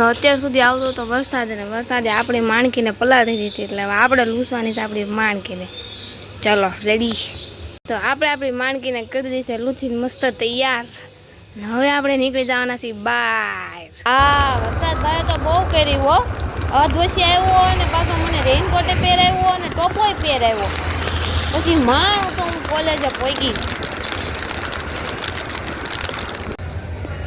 અત્યાર સુધી આવતો હતો વરસાદ ને વરસાદે આપણી માણકીને પલાળી દીધી એટલે હવે આપણે લૂસવાની છે આપણી માણકીને. ચલો રેડી. તો આપણે આપણી માણકીને કરી દીધી છે લૂછીને મસ્ત તૈયાર. હવે આપણે નીકળી જવાના છીએ બહાર. હા વરસાદ ભાઈ તો બહુ કરી હો. અધવસી આવ્યો અને પાછો મને રેનકોટે પહેરાવ્યો અને ટોપોય પહેરાવ્યો. પછી માં તો હું કોલેજે પહોંચી.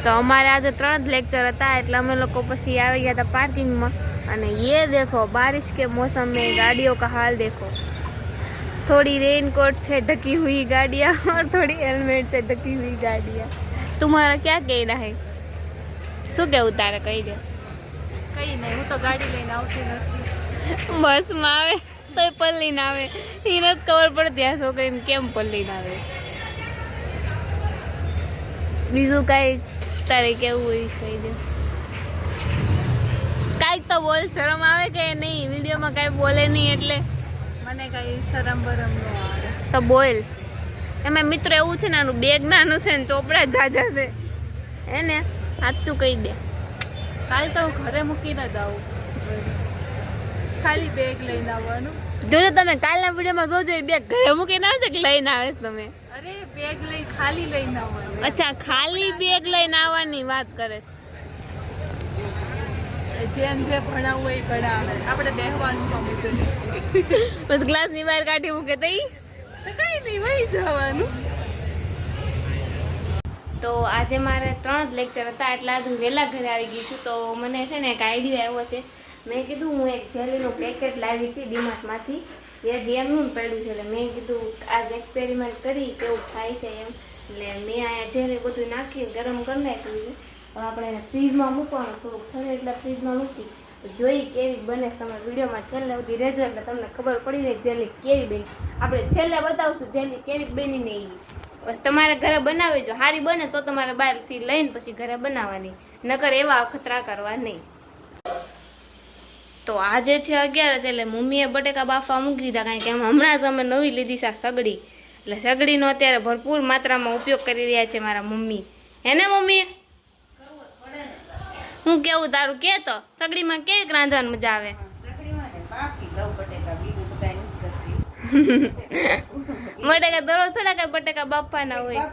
તો અમારે આજે 3 જ લેક્ચર હતા એટલે અમે લોકો પછી આવી ગયા હતા પાર્કિંગમાં. અને ये देखो बारिश के मौसम में गाड़ियों का हाल देखो. थोड़ी रेनकोट से ढकी हुई गाड़ियाँ और थोड़ी हेलमेट से ढकी हुई गाड़ियाँ. तुम्हारा क्या कहना है? શું કેવું તારે કહી દે. કઈ નહીં, હું તો ગાડી લઈને આવતી નથી. બસમાં આવે તોય પલ્લીને આવે. એને જ ખબર પડતી આ છોકરીને કેમ પલ્લીને આવે. બીજું કાંઈ તારે કેવું હોય કહી દે. કાંઈક તો બોલ, શરમ આવે કે નહીં? વિડીયોમાં કાંઈ બોલે નહીં એટલે મને કઈ શરમ બરમ ન આવે તો બોલ. એમાં મિત્રો એવું છે ને આનું બેગ નાનું છે ને ચોપડા જાજા છે હે ને, સાચું કહી દે. કાલ તો હું ઘરે મૂકીને જ આવું, ખાલી બેગ લઈને આવવાનું. જોજો તમે કાલના વિડીયોમાં જોજો એ બેગ ઘરે મૂકીને આવે છે કે લઈને આવે છે તમે? અરે બેગ લઈ ખાલી લઈને આવવાનું. અચ્છા ખાલી બેગ લઈને આવવાની વાત કરે છે. જેમ જે ભણાવવું એ ભણાવે, આપણે બેહવાનું કમીશું. બસ ક્લાસની બહાર કાઢી મૂકે તઈ તો કઈ નહીં, વહી જવાનું. તો આજે મારે 3 જ લેક્ચર હતા એટલે આજે હું વહેલા ઘરે આવી ગઈ છું. તો મને છે ને એક આઈડિયા આવ્યો છે. મેં કીધું હું એક જેલીનું પેકેટ લાવી હતી ડીમાર્ટમાંથી, એ જેમનું પડ્યું છે એટલે મેં કીધું આજ એક્સપેરિમેન્ટ કરી કેવું થાય છે એમ. એટલે મેં અહીંયા જેલી બધું નાખી ગરમ કરી નાખ્યું છે. હવે આપણે એને ફ્રીજમાં મૂકવાનું, થોડુંક ઠરે એટલે ફ્રીજમાં મૂકી જોઈ કેવી બને. તમે વિડીયોમાં છેલ્લે સુધી રહેજો એટલે તમને ખબર પડી જાય જેલી કેવી બની. આપણે છેલ્લે બતાવશું જેલી કેવી બની ને એ. બસ તમારે ઘરે બનાવી જો, સારી બને તો તમારે બહારથી લઈને પછી ઘરે બનાવવાની, નકર એવા અખતરા કરવા નહીં. તો આજે છે 11 એટલે મમ્મીએ બટેકા બાફવા મૂકી દીધા, કારણ કે હમણાં જ અમે નવી લીધી છે સગડી. એટલે સગડીનો અત્યારે ભરપૂર માત્રામાં ઉપયોગ કરી રહ્યા છે મારા મમ્મી. હે ને મમ્મી? હું કેવું તારું કે તો સગડીમાં કેવી રાંધવાની મજા આવે? બટેકા દરરોજ થોડા કઈ બટેકા બાફવાના હોય.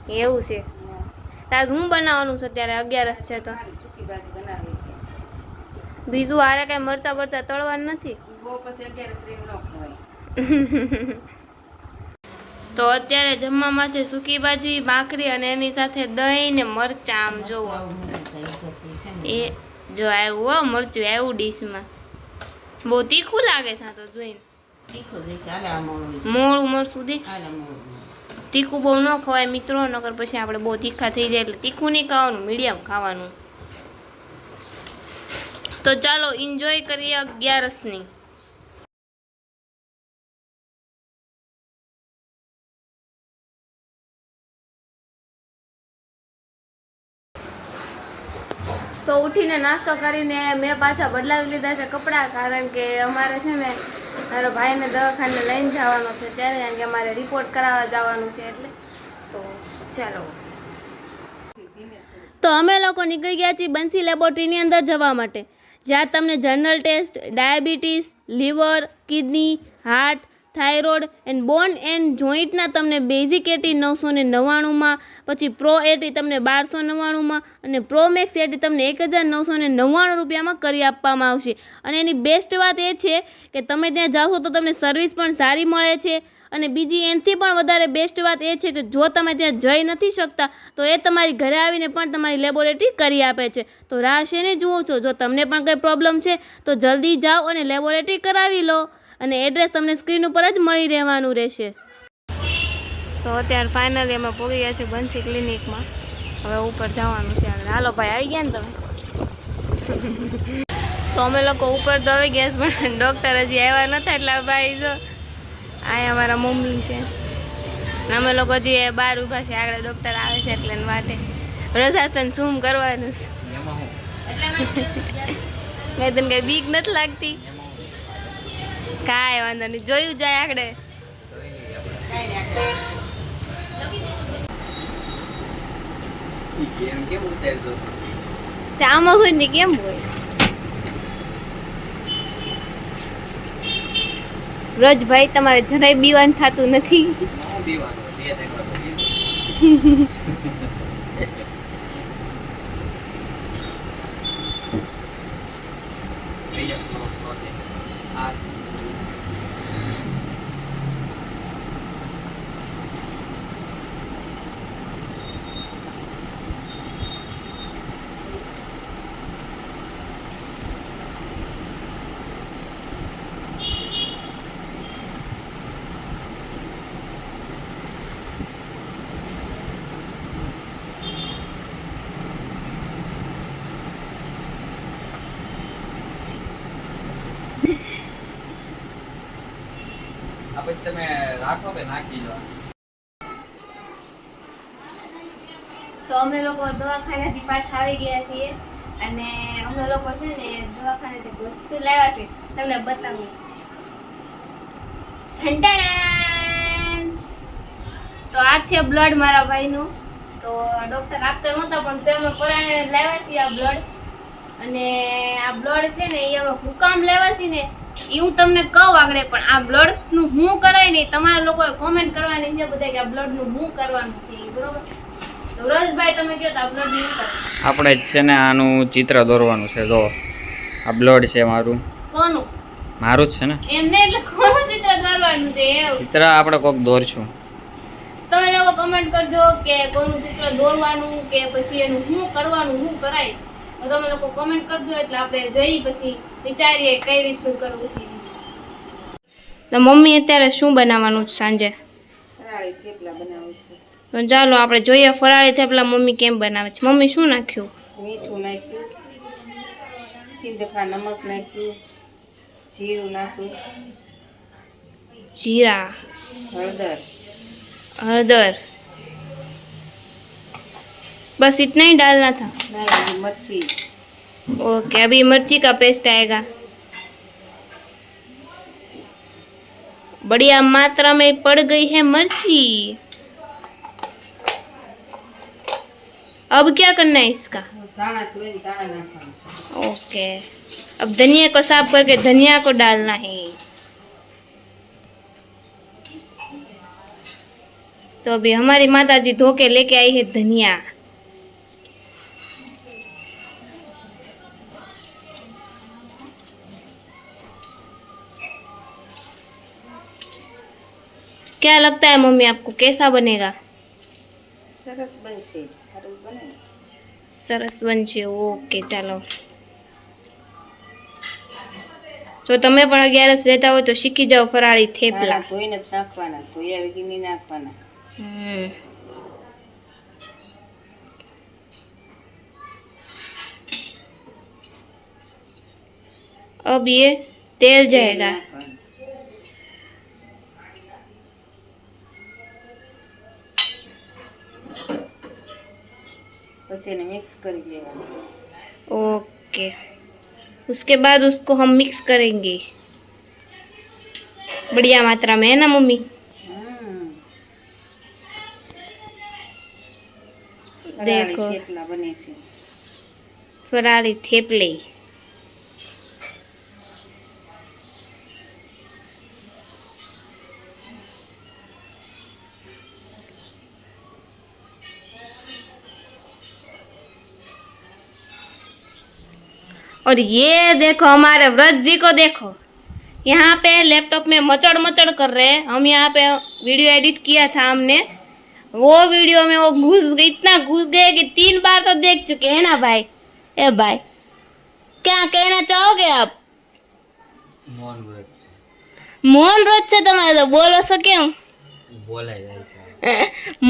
એવું છે. તાજ હું બનાવવાનું છે અત્યારે 11 છે તો બીજું હારે કઈ મરચા બરચા તળવાનું નથી. તો અત્યારે જમવામાં છે સૂકી ભાજી, ભાખરી અને એની સાથે દહીં ને મરચા. આમ જોવો એ જો આવ્યું મરચું આવ્યું ડીશમાં. બહુ તીખું લાગે છે તો જોઈને. મોળું મરચું દે. તીખું બહુ ન ખવાય મિત્રો, નકર પછી આપણે બહુ તીખા થઈ જાય. એટલે તીખું નહીં ખાવાનું, મીડિયમ ખાવાનું. તો ચાલો એન્જોય કરીએ 11ની. તો ઉઠીને નાસ્તો કરીને મેં પાછા બદલાવી લીધા છે કપડાં, કારણ કે અમારે છે ને મારો ભાઈને દવાખાને લઈને જવાનો છે ત્યારે, કારણ કે અમારે રિપોર્ટ કરાવવા જવાનું છે એટલે. તો ચાલો. તો અમે લોકો નીકળી ગયા છીએ બંસી લેબોરેટરીની અંદર જવા માટે, જ્યાં તમને general test, diabetes, liver, kidney, heart, thyroid and bone and જોઈન્ટના તમને બેઝિક એટી 999માં, પછી પ્રો એટી તમને 1299માં અને પ્રો મેક્સ એટી તમને 1999 રૂપિયામાં કરી આપવામાં આવશે. અને એની બેસ્ટ વાત એ છે કે તમે ત્યાં જાઓ તો તમને સર્વિસ પણ સારી મળે છે. અને બીજી એનાથી પણ વધારે બેસ્ટ વાત એ છે કે જો તમે ત્યાં જઈ નથી શકતા તો એ તમારી ઘરે આવીને પણ તમારી લેબોરેટરી કરી આપે છે. તો રાહ શેને જુઓ છો? જો તમને પણ કંઈ પ્રોબ્લેમ છે તો જલ્દી જાઓ અને લેબોરેટરી કરાવી લો. અને એડ્રેસ તમને સ્ક્રીન ઉપર જ મળી રહેવાનું રહેશે. તો અત્યારે ફાઇનલી અમે પહોંચી ગયા છીએ બંસી ક્લિનિકમાં. હવે ઉપર જવાનું છે. હાલો ભાઈ, આવી ગયા ને તમે? તો અમે લોકો ઉપર તો આવી ગયા પણ ડૉક્ટર હજી આવ્યા નતા એટલે ભાઈ જો અહીંયા અમારા મમ્મી છે. અમે લોકો હજી બહાર ઊભા છે, આગળ ડૉક્ટર આવે છે એટલે માટે રજા તને ઝૂમ કરવાનું છે. કઈ તને કઈ બીક નથી લાગતી? કાંઈ વાંધો નહીં, જોયું જાય આગળ. એમ કેમ ઉતારી દો? તે આમાં હોય ને કેમ હોય? રજભાઈ તમારે જરાય બીવાન થતું નથી? નો બીવાનો, બે ત્રણ વાર તો બીવો. થઈ જાવ, ક્લોઝ થઈ. આ પછી તમે રાખો કે નાખી દો? તો અમે લોકો દવાખાનેથી પાછા આવી ગયા છીએ અને અમે લોકો છે ને દવાખાનેથી વસ્તુ લાવ્યા છે, તમને બતાવું. ઠંડાણ! તો આ છે બ્લડ મારા ભાઈનું. તો ડોક્ટર આપતા નહોતા પણ તો અમે પરાણે લાવ્યા છીએ આ બ્લડ. અને આ બ્લડ છે ને એ અમે હુકામ લેવા છીએ ને એ હું તમને કહું આગળ, પણ આ બ્લડ નું હું કરાય ને તમારા લોકોએ કોમેન્ટ કરવાની છે બધા કે આ બ્લડ નું હું કરવાનું છે, બરોબર? તો રજભાઈ તમે કહો તો આ બ્લડ નું કરો. આપણે છે ને આનું ચિત્ર દોરવાનું છે. જો આ બ્લડ છે મારું. કોનું? મારું જ છે ને. એમ ને, એટલે કોનું ચિત્ર દોરવાનું છે એવું ચિત્ર આપણે કોક દોરશું. તમે લોકો કમેન્ટ કરજો કે કોનું ચિત્ર દોરવાનું કે પછી એનું શું કરવાનું, શું કરાય. તો તમે લોકો કમેન્ટ કરજો એટલે આપણે જોઈ પછી વિચારીએ કઈ રીતનું કરવું છે. તો મમ્મી અત્યારે શું બનાવવાનું છે સાંજે? ફરાળી થેપલા બનાવું છું. તો ચાલો આપણે જોઈએ ફરાળી થેપલા મમ્મી કેમ બનાવે છે. મમ્મી શું નાખ્યું? મીઠું નાખ્યું, સિંધખા નમક નાખ્યું, જીરું નાખ્યું, जीरा, हळदर, हळदर, बस इतना ही डालना था। नहीं मिर्ची, ओके, अभी मिर्ची का पेस्ट आएगा। बढ़िया मात्रा में पड़ गई है मिर्ची। अब क्या करना है इसका? दाना तो दाना नाखवाना। ओके, अब धनिया को साफ करके धनिया को डालना है। तो अभी हमारी माता जी धो के लेके आई है धनिया। क्या लगता है मम्मी आपको कैसा बनेगा? सरस बनશે, સારું બને। સરસ બનશે। ઓકે ચાલો, જો તમે પણ 11 રહેતા હોય તો શીખી જાઓ ફરાળી થેપલા। દાણા ધોઈને જ નાખવાના, ધોયા વગર નહીં નાખવાના। अब ये तेल जाएगा। નાખવાનું। પછી એને મિક્સ કરી લેવાનું। ओके, उसके बाद उसको हम मिक्स करेंगे बढ़िया मात्रा में, है ना मम्मी? ફરાળી થેપલા બને છે। फराली थेपले। और ये देखो हमारे व्रत जी को देखो, यहाँ पे लैपटॉप में मचड़ मचड़ कर रहे हैं। हम यहाँ पे वीडियो एडिट किया था हमने, वो वीडियो में वो घुस गए, इतना घुस गए कि 3 बार तो देख चुके हैं ना भाई। ए भाई, क्या कहना चाहोगे आप? મૌન વ્રત છે, મૌન વ્રત છે તમારે તો બોલો છો કેમ? બોલાઈ જાય છે।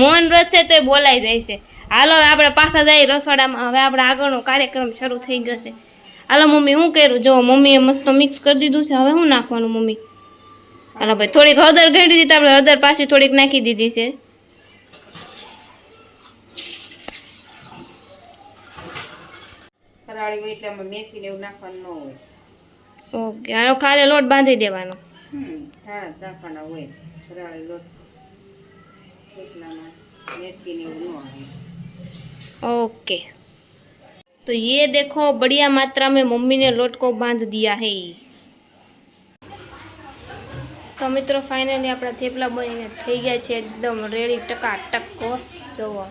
મૌન વ્રત છે તો બોલાઈ જાય છે। હાલો હવે આપણે પાછા જઈએ રસોડામાં। હવે આપણે આગળનો કાર્યક્રમ શરૂ થઈ ગયો છે। હાલો મમ્મી, શું કર્યું? જો મમ્મીએ મસ્ત મિક્સ કરી દીધું છે। હવે શું નાખવાનું મમ્મી? હાલો ભાઈ, થોડીક હળદર ગળી દીધી તો આપણે હળદર પાછી થોડીક નાખી દીધી છે। ફરાળી હોય એટલે આમાં મેથી ને એવું નાખવાનું ન હોય। ઓકે, હાલો ખાલી લોટ બાંધી દેવાનો। ધાણા જ નાખવાના હોય। ફરાળી લોટ થેપલામાં મેથી ને એવું ન આવે। ओके, तो ये देखो बढ़िया मात्रा में मम्मी ने लोट को बांध दिया है। तो मित्रों फाइनली अपना थेपला बनीने થઈ ગયા છે એકદમ રેડી ટકાટક જોવો।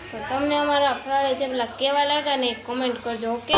તો તમને અમારા ફરાળી થેપલા કેવા લાગ્યા ને કમેન્ટ કરજો, ઓકે।